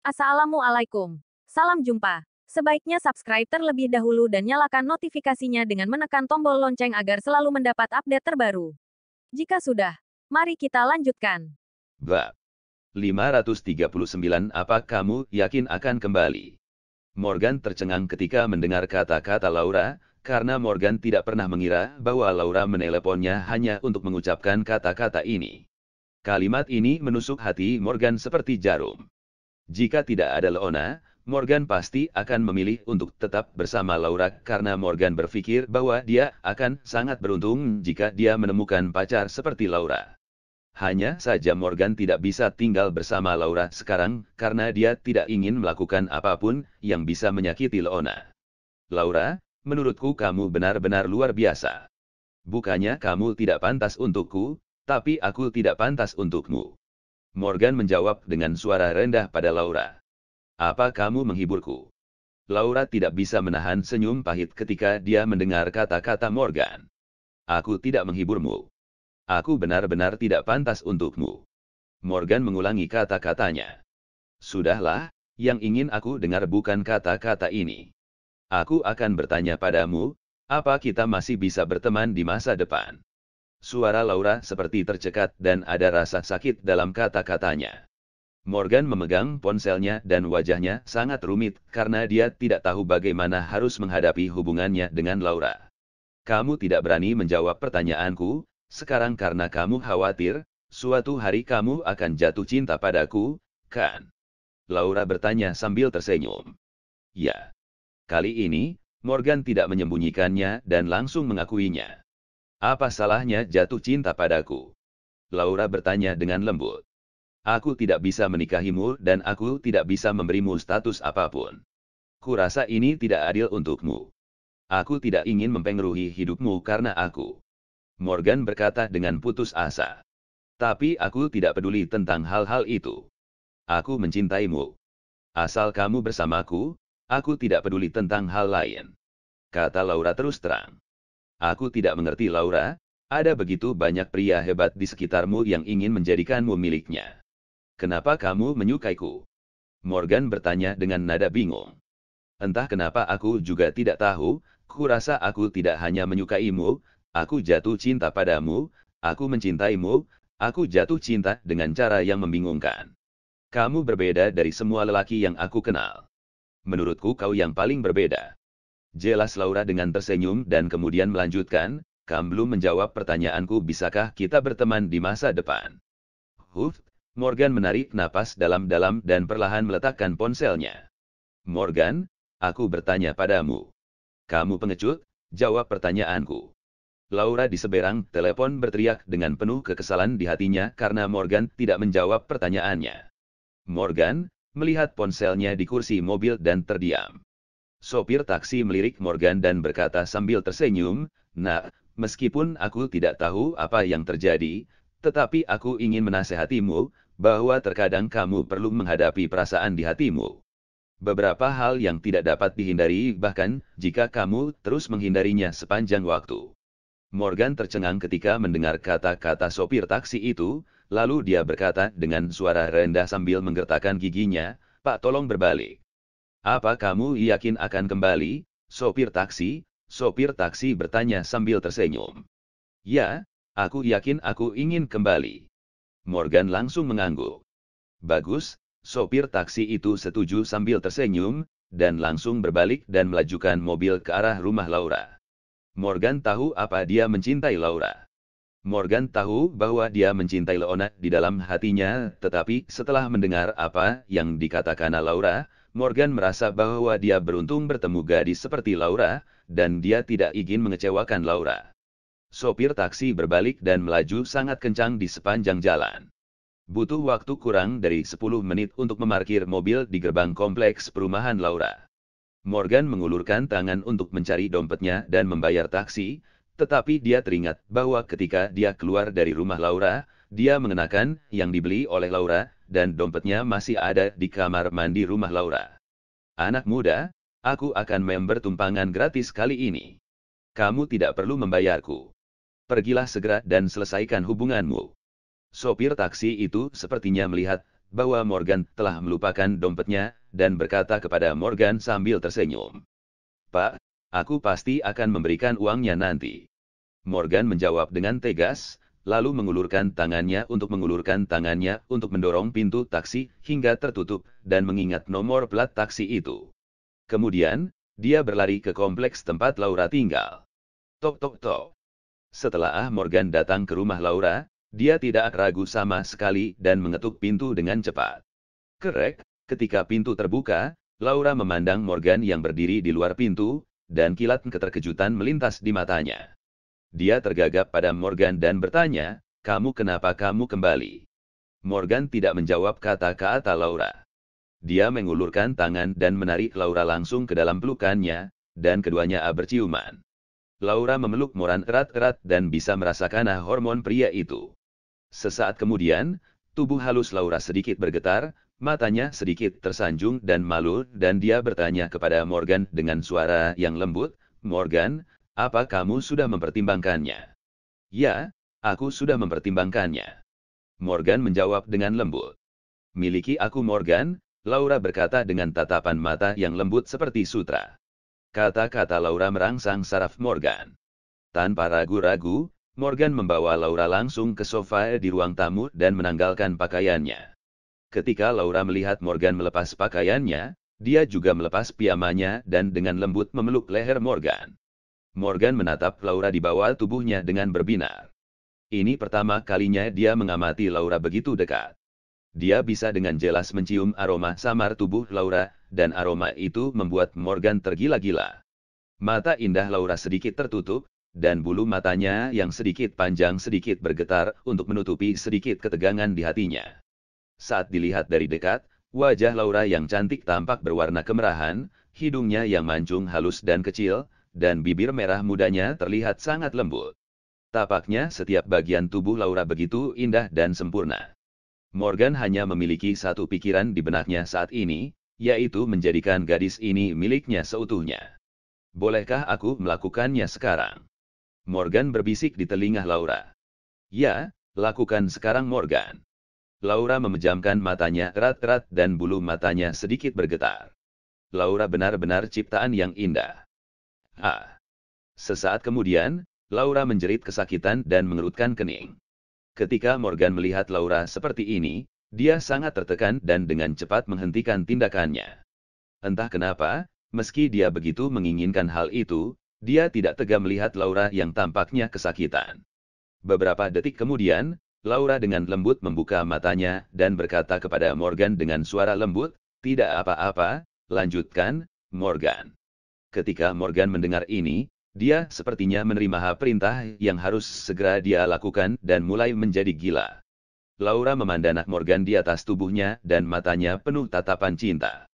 Assalamualaikum. Salam jumpa. Sebaiknya subscribe terlebih dahulu dan nyalakan notifikasinya dengan menekan tombol lonceng agar selalu mendapat update terbaru. Jika sudah, mari kita lanjutkan. Bab 539. Apa kamu yakin akan kembali? Morgan tercengang ketika mendengar kata-kata Laura, karena Morgan tidak pernah mengira bahwa Laura meneleponnya hanya untuk mengucapkan kata-kata ini. Kalimat ini menusuk hati Morgan seperti jarum. Jika tidak ada Leona, Morgan pasti akan memilih untuk tetap bersama Laura karena Morgan berpikir bahwa dia akan sangat beruntung jika dia menemukan pacar seperti Laura. Hanya saja Morgan tidak bisa tinggal bersama Laura sekarang karena dia tidak ingin melakukan apapun yang bisa menyakiti Leona. Laura, menurutku kamu benar-benar luar biasa. Bukannya kamu tidak pantas untukku, tapi aku tidak pantas untukmu. Morgan menjawab dengan suara rendah pada Laura. Apa kamu menghiburku? Laura tidak bisa menahan senyum pahit ketika dia mendengar kata-kata Morgan. Aku tidak menghiburmu. Aku benar-benar tidak pantas untukmu. Morgan mengulangi kata-katanya. Sudahlah, yang ingin aku dengar bukan kata-kata ini. Aku akan bertanya padamu, apa kita masih bisa berteman di masa depan? Suara Laura seperti tercekat dan ada rasa sakit dalam kata-katanya. Morgan memegang ponselnya dan wajahnya sangat rumit karena dia tidak tahu bagaimana harus menghadapi hubungannya dengan Laura. Kamu tidak berani menjawab pertanyaanku, sekarang karena kamu khawatir, suatu hari kamu akan jatuh cinta padaku, kan? Laura bertanya sambil tersenyum. Ya. Kali ini, Morgan tidak menyembunyikannya dan langsung mengakuinya. Apa salahnya jatuh cinta padaku? Laura bertanya dengan lembut. Aku tidak bisa menikahimu dan aku tidak bisa memberimu status apapun. Kurasa ini tidak adil untukmu. Aku tidak ingin mempengaruhi hidupmu karena aku. Morgan berkata dengan putus asa. Tapi aku tidak peduli tentang hal-hal itu. Aku mencintaimu. Asal kamu bersamaku, aku tidak peduli tentang hal lain. Kata Laura terus terang. Aku tidak mengerti Laura, ada begitu banyak pria hebat di sekitarmu yang ingin menjadikanmu miliknya. Kenapa kamu menyukaiku? Morgan bertanya dengan nada bingung. Entah kenapa aku juga tidak tahu, kurasa aku tidak hanya menyukaimu, aku jatuh cinta padamu, aku mencintaimu, aku jatuh cinta dengan cara yang membingungkan. Kamu berbeda dari semua lelaki yang aku kenal. Menurutku kau yang paling berbeda. Jelas Laura dengan tersenyum dan kemudian melanjutkan, kamu belum menjawab pertanyaanku, bisakah kita berteman di masa depan? Morgan menarik napas dalam-dalam dan perlahan meletakkan ponselnya. Morgan, aku bertanya padamu. Kamu pengecut, jawab pertanyaanku. Laura di seberang telepon berteriak dengan penuh kekesalan di hatinya karena Morgan tidak menjawab pertanyaannya. Morgan melihat ponselnya di kursi mobil dan terdiam. Sopir taksi melirik Morgan dan berkata sambil tersenyum, "Nak, meskipun aku tidak tahu apa yang terjadi, tetapi aku ingin menasehatimu, bahwa terkadang kamu perlu menghadapi perasaan di hatimu. Beberapa hal yang tidak dapat dihindari bahkan jika kamu terus menghindarinya sepanjang waktu." Morgan tercengang ketika mendengar kata-kata sopir taksi itu, lalu dia berkata dengan suara rendah sambil menggertakkan giginya, "Pak, tolong berbalik." Apa kamu yakin akan kembali, sopir taksi? Sopir taksi bertanya sambil tersenyum. Ya, aku yakin aku ingin kembali. Morgan langsung mengangguk. Bagus, sopir taksi itu setuju sambil tersenyum, dan langsung berbalik dan melajukan mobil ke arah rumah Laura. Morgan tahu apa dia mencintai Laura. Morgan tahu bahwa dia mencintai Leona di dalam hatinya, tetapi setelah mendengar apa yang dikatakan Laura, Morgan merasa bahwa dia beruntung bertemu gadis seperti Laura, dan dia tidak ingin mengecewakan Laura. Sopir taksi berbalik dan melaju sangat kencang di sepanjang jalan. Butuh waktu kurang dari 10 menit untuk memarkir mobil di gerbang kompleks perumahan Laura. Morgan mengulurkan tangan untuk mencari dompetnya dan membayar taksi, tetapi dia teringat bahwa ketika dia keluar dari rumah Laura, dia mengenakan yang dibeli oleh Laura, dan dompetnya masih ada di kamar mandi rumah Laura. Anak muda, aku akan member tumpangan gratis kali ini. Kamu tidak perlu membayarku. Pergilah segera dan selesaikan hubunganmu. Sopir taksi itu sepertinya melihat bahwa Morgan telah melupakan dompetnya, dan berkata kepada Morgan sambil tersenyum. "Pak, aku pasti akan memberikan uangnya nanti." Morgan menjawab dengan tegas, lalu mengulurkan tangannya untuk mendorong pintu taksi hingga tertutup, dan mengingat nomor plat taksi itu. Kemudian, dia berlari ke kompleks tempat Laura tinggal. Tok tok tok. Setelah Morgan datang ke rumah Laura, dia tidak ragu sama sekali dan mengetuk pintu dengan cepat. Kerek, ketika pintu terbuka, Laura memandang Morgan yang berdiri di luar pintu, dan kilat keterkejutan melintas di matanya. Dia tergagap pada Morgan dan bertanya, kenapa kamu kembali?" Morgan tidak menjawab kata-kata Laura. Dia mengulurkan tangan dan menarik Laura langsung ke dalam pelukannya, dan keduanya berciuman. Laura memeluk Moran erat-erat dan bisa merasakan hormon pria itu. Sesaat kemudian, tubuh halus Laura sedikit bergetar, matanya sedikit tersanjung dan malu, dan dia bertanya kepada Morgan dengan suara yang lembut, "Morgan, apa kamu sudah mempertimbangkannya?" "Ya, aku sudah mempertimbangkannya." Morgan menjawab dengan lembut. "Miliki aku Morgan," Laura berkata dengan tatapan mata yang lembut seperti sutra. Kata-kata Laura merangsang saraf Morgan. Tanpa ragu-ragu, Morgan membawa Laura langsung ke sofa di ruang tamu dan menanggalkan pakaiannya. Ketika Laura melihat Morgan melepas pakaiannya, dia juga melepas piyamanya dan dengan lembut memeluk leher Morgan. Morgan menatap Laura di bawah tubuhnya dengan berbinar. Ini pertama kalinya dia mengamati Laura begitu dekat. Dia bisa dengan jelas mencium aroma samar tubuh Laura, dan aroma itu membuat Morgan tergila-gila. Mata indah Laura sedikit tertutup, dan bulu matanya yang sedikit panjang sedikit bergetar untuk menutupi sedikit ketegangan di hatinya. Saat dilihat dari dekat, wajah Laura yang cantik tampak berwarna kemerahan, hidungnya yang mancung halus dan kecil, dan bibir merah mudanya terlihat sangat lembut. Tapaknya setiap bagian tubuh Laura begitu indah dan sempurna. Morgan hanya memiliki satu pikiran di benaknya saat ini, yaitu menjadikan gadis ini miliknya seutuhnya. "Bolehkah aku melakukannya sekarang?" Morgan berbisik di telinga Laura. "Ya, lakukan sekarang Morgan." Laura memejamkan matanya erat-erat dan bulu matanya sedikit bergetar. Laura benar-benar ciptaan yang indah. Sesaat kemudian, Laura menjerit kesakitan dan mengerutkan kening. Ketika Morgan melihat Laura seperti ini, dia sangat tertekan dan dengan cepat menghentikan tindakannya. Entah kenapa, meski dia begitu menginginkan hal itu, dia tidak tega melihat Laura yang tampaknya kesakitan. Beberapa detik kemudian, Laura dengan lembut membuka matanya dan berkata kepada Morgan dengan suara lembut, "Tidak apa-apa, lanjutkan, Morgan." Ketika Morgan mendengar ini, dia sepertinya menerima perintah yang harus segera dia lakukan dan mulai menjadi gila. Laura memandang Morgan di atas tubuhnya dan matanya penuh tatapan cinta.